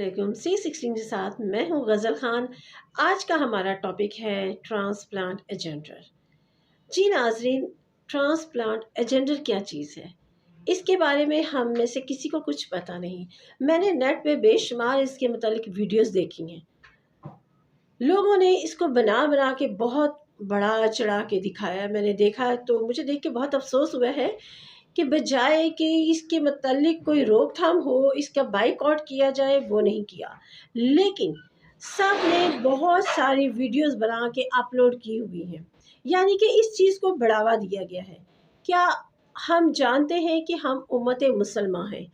वालेकुम। C16 के साथ मैं हूँ गज़ल खान। आज का हमारा टॉपिक है ट्रांसप्लांट एजेंडर। जी नाज़रीन, ट्रांसप्लांट एजेंडर क्या चीज़ है, इसके बारे में हम में से किसी को कुछ पता नहीं। मैंने नेट पे बेशुमार इसके मुतालिक वीडियोस देखी हैं। लोगों ने इसको बना बना के बहुत बड़ा चढ़ा के दिखाया। मैंने देखा तो मुझे देख के बहुत अफसोस हुआ है कि बजाय कि इसके मतलब कोई रोकथाम हो, इसका बाइकआउट किया जाए, वो नहीं किया। लेकिन सब ने बहुत सारी वीडियोस बना के अपलोड की हुई हैं, यानी कि इस चीज़ को बढ़ावा दिया गया है। क्या हम जानते हैं कि हम उम्मत मुसलमान हैं?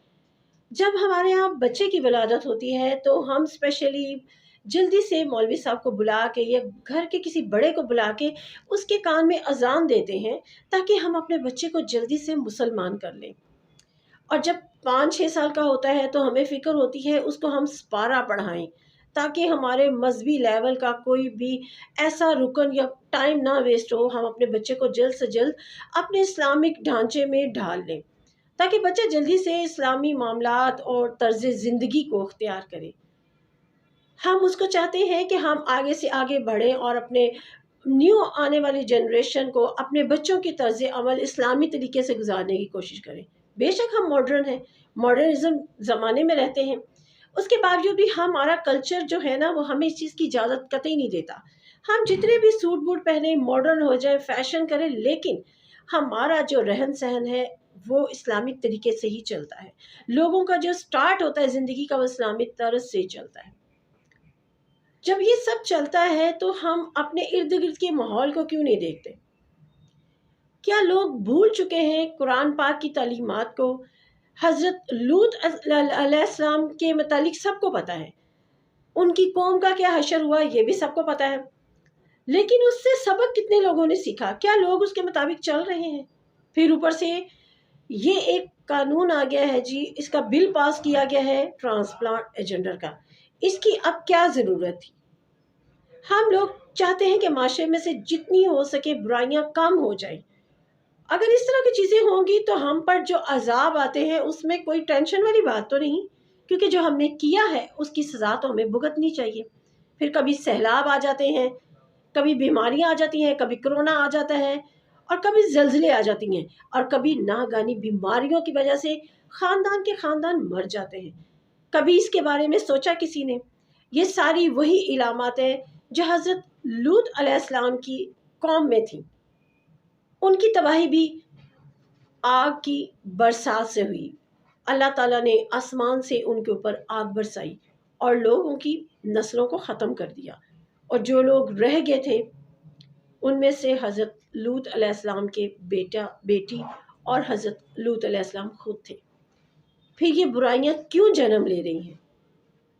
जब हमारे यहाँ बच्चे की विलादत होती है तो हम स्पेशली जल्दी से मौलवी साहब को बुला के या घर के किसी बड़े को बुला के उसके कान में अजान देते हैं, ताकि हम अपने बच्चे को जल्दी से मुसलमान कर लें। और जब 5-6 साल का होता है तो हमें फ़िक्र होती है उसको हम सपारा पढ़ाएं, ताकि हमारे मजहबी लेवल का कोई भी ऐसा रुकन या टाइम ना वेस्ट हो। हम अपने बच्चे को जल्द से जल्द अपने इस्लामिक ढांचे में ढाल लें, ताकि बच्चा जल्दी से इस्लामी मामलात और तर्ज ज़िंदगी को अख्तियार करे। हम उसको चाहते हैं कि हम आगे से आगे बढ़ें और अपने न्यू आने वाली जनरेशन को अपने बच्चों की तर्ज अमल इस्लामी तरीके से गुजारने की कोशिश करें। बेशक हम मॉडर्न हैं, मॉडर्निज्म ज़माने में रहते हैं, उसके बावजूद भी हमारा कल्चर जो है ना, वो हमें इस चीज़ की इजाज़त कतई नहीं देता। हम जितने भी सूट बूट पहने, मॉडर्न हो जाए, फैशन करें, लेकिन हमारा जो रहन सहन है वो इस्लामिक तरीके से ही चलता है। लोगों का जो स्टार्ट होता है ज़िंदगी का, वो इस्लामिक तर्ज से चलता है। जब ये सब चलता है तो हम अपने इर्द गिर्द के माहौल को क्यों नहीं देखते? क्या लोग भूल चुके हैं कुरान पाक की तालीमात को? हज़रत लूत अलैहिस्सलाम के मुतालिक सबको पता है, उनकी कौम का क्या हशर हुआ ये भी सबको पता है। लेकिन उससे सबक कितने लोगों ने सीखा? क्या लोग उसके मुताबिक चल रहे हैं? फिर ऊपर से ये एक कानून आ गया है जी, इसका बिल पास किया गया है ट्रांसप्लांट एजेंडर का। इसकी अब क्या ज़रूरत थी? हम लोग चाहते हैं कि माशरे में से जितनी हो सके बुराइयां कम हो जाए। अगर इस तरह की चीज़ें होंगी तो हम पर जो अजाब आते हैं उसमें कोई टेंशन वाली बात तो नहीं, क्योंकि जो हमने किया है उसकी सज़ा तो हमें भुगतनी चाहिए। फिर कभी सैलाब आ जाते हैं, कभी बीमारियां आ जाती हैं, कभी कोरोना आ जाता है, और कभी ज़लज़ले आ जाती हैं, और कभी नागानी बीमारियों की वजह से ख़ानदान के ख़ानदान मर जाते हैं। कभी इसके बारे में सोचा किसी ने? ये सारी वही इलामात हैं जो हज़रत लूत अलैहिस्सलाम की कौम में थी। उनकी तबाही भी आग की बरसात से हुई। अल्लाह ताला ने आसमान से उनके ऊपर आग बरसाई और लोगों की नस्लों को ख़त्म कर दिया। और जो लोग रह गए थे उनमें से हज़रत लूत अलैहिस्सलाम के बेटा बेटी और हज़रत लूत अलैहिस्सलाम खुद थे। फिर ये बुराइयां क्यों जन्म ले रही हैं?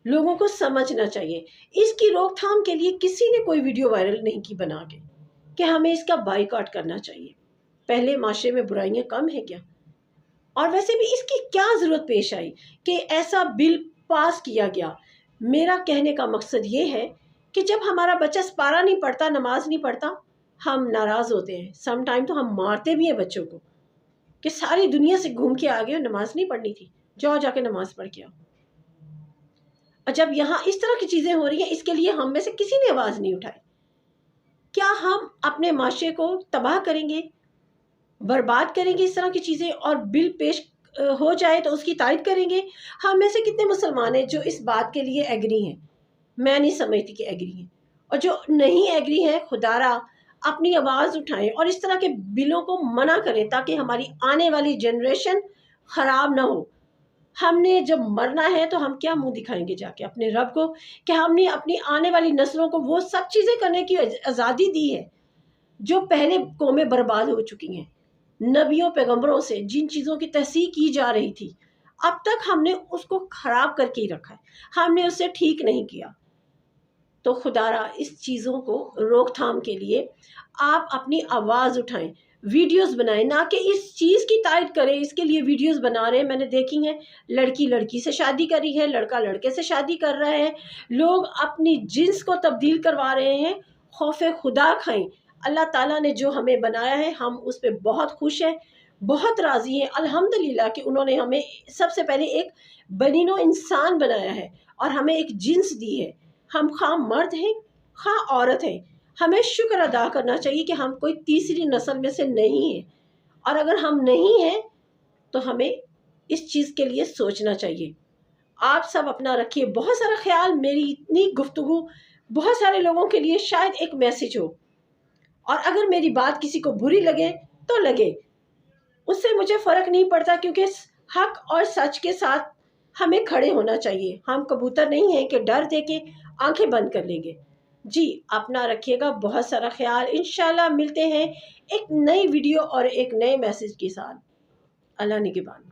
लोगों को समझना चाहिए। इसकी रोकथाम के लिए किसी ने कोई वीडियो वायरल नहीं की बना के कि हमें इसका बाइकआउट करना चाहिए। पहले माशरे में बुराइयां कम है क्या? और वैसे भी इसकी क्या ज़रूरत पेश आई कि ऐसा बिल पास किया गया? मेरा कहने का मकसद ये है कि जब हमारा बच्चा सपारा नहीं पढ़ता, नमाज नहीं पढ़ता, हम नाराज़ होते हैं। सम टाइम तो हम मारते भी हैं बच्चों को कि सारी दुनिया से घूम के आ गए हो, नमाज नहीं पढ़नी थी, जाओ जाके नमाज पढ़ के आओ। और जब यहाँ इस तरह की चीज़ें हो रही हैं, इसके लिए हम में से किसी ने आवाज़ नहीं उठाई। क्या हम अपने माशरे को तबाह करेंगे, बर्बाद करेंगे इस तरह की चीज़ें, और बिल पेश हो जाए तो उसकी तायद करेंगे? हम में से कितने मुसलमान हैं जो इस बात के लिए एग्री हैं? मैं नहीं समझती कि एग्री हैं। और जो नहीं एग्री हैं, खुदारा अपनी आवाज़ उठाएं और इस तरह के बिलों को मना करें, ताकि हमारी आने वाली जनरेशन ख़राब ना हो। हमने जब मरना है तो हम क्या मुंह दिखाएंगे जाके अपने रब को कि हमने अपनी आने वाली नस्लों को वो सब चीज़ें करने की आज़ादी दी है जो पहले कौमें बर्बाद हो चुकी हैं। नबियों पैगंबरों से जिन चीज़ों की तहसीक की जा रही थी, अब तक हमने उसको ख़राब करके ही रखा है, हमने उसे ठीक नहीं किया। तो खुदारा इस चीज़ों को रोकथाम के लिए आप अपनी आवाज़ उठाएं, वीडियोस बनाएं, ना कि इस चीज़ की तायद करें। इसके लिए वीडियोस बना रहे हैं, मैंने देखी हैं, लड़की लड़की से शादी करी है, लड़का लड़के से शादी कर रहा है, लोग अपनी जिन्स को तब्दील करवा रहे हैं। खौफ खुदा खाएं। अल्लाह ताला ने जो हमें बनाया है हम उस पर बहुत खुश हैं, بہت راضی ہیں الحمدللہ کہ انہوں نے ہمیں سب سے پہلے ایک بنی نوع انسان بنایا ہے اور ہمیں ایک جنس دی ہے. ہم خواہ مرد ہیں خواہ عورت ہیں، ہمیں شکر ادا کرنا چاہیے کہ ہم کوئی تیسری نسل میں سے نہیں ہیں، اور اگر ہم نہیں ہیں تو ہمیں اس چیز کے لیے سوچنا چاہیے. آپ سب اپنا رکھیے بہت سارا خیال. میری اتنی گفتگو بہت سارے لوگوں کے لیے شاید ایک میسج ہو، اور اگر میری بات کسی کو بری لگے تو لگے، اس سے مجھے فرق نہیں پڑتا، کیونکہ حق اور سچ کے ساتھ ہمیں کھڑے ہونا چاہیے. ہم کبوتر نہیں ہیں کہ ڈر دے کے آنکھیں بند کر لیں گے. جی اپنا رکھیے گا بہت سارا خیال. انشاءاللہ ملتے ہیں ایک نئی ویڈیو اور ایک نئے میسج کے ساتھ. اللہ نگہبان.